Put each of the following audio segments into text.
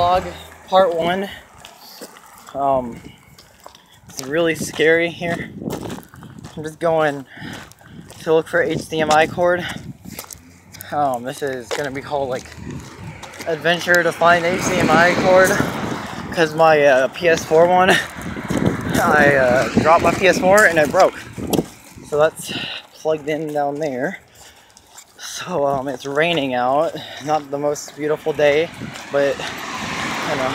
vlog part 1. It's really scary here. I'm just going to look for HDMI cord. This is gonna be called like adventure to find HDMI cord, because my PS4 one, I dropped my PS4 and it broke. So that's plugged in down there. So it's raining out. Not the most beautiful day, but you know,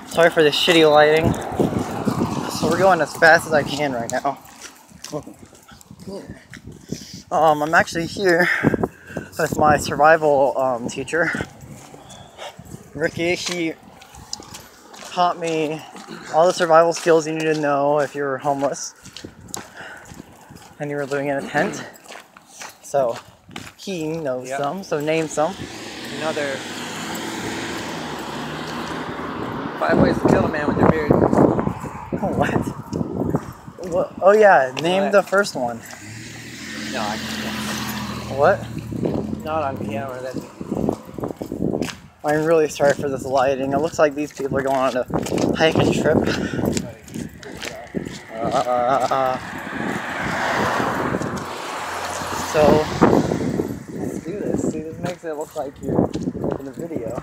sorry for the shitty lighting. So we're going as fast as I can right now. I'm actually here with my survival teacher, Ricky. He taught me all the survival skills you need to know if you're homeless and you were living in a tent. So he knows some, so name some. Another 5 ways to kill a man with your beard. What? Oh yeah, name the first one. No, I can't. What? Not on camera. That's... I'm really sorry for this lighting. It looks like these people are going on a hiking trip. So let's do this. See, this makes it look like you're in a video.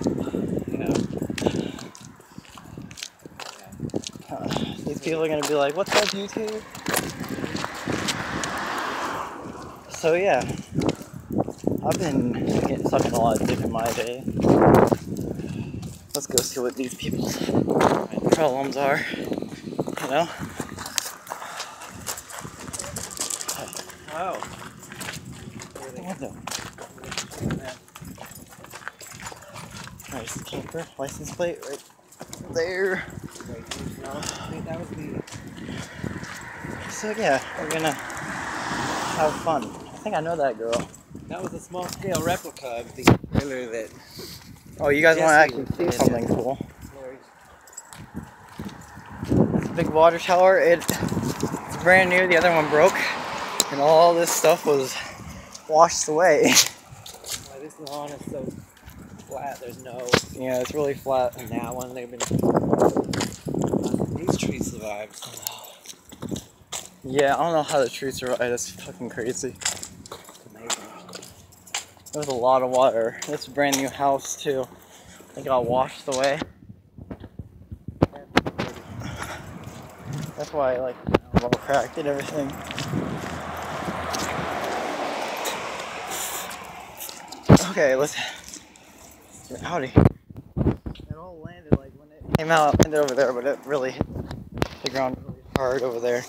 These people are gonna be like, "What's up, YouTube?" So yeah, I've been getting sucking a lot of dick in my day. Let's go see what these people's problems are. You know? Oh. Nice camper license plate right there. That was the... So yeah, we're gonna have fun. I think I know that girl. That was a small scale replica of the trailer that... Oh, you guys want to actually see something cool? This big water tower, it's brand new. The other one broke, and all this stuff was washed away. This lawn is so flat. There's no... Yeah, it's really flat. And that one, they've been... These trees survived. Yeah, I don't know how the trees survived. That's fucking crazy. Amazing. There was a lot of water. This brand new house too. It got washed away. That's why I like well cracked and everything. Okay, let's get out of here. It all landed like when it came out, ended over there, but it really hit the ground really hard over there.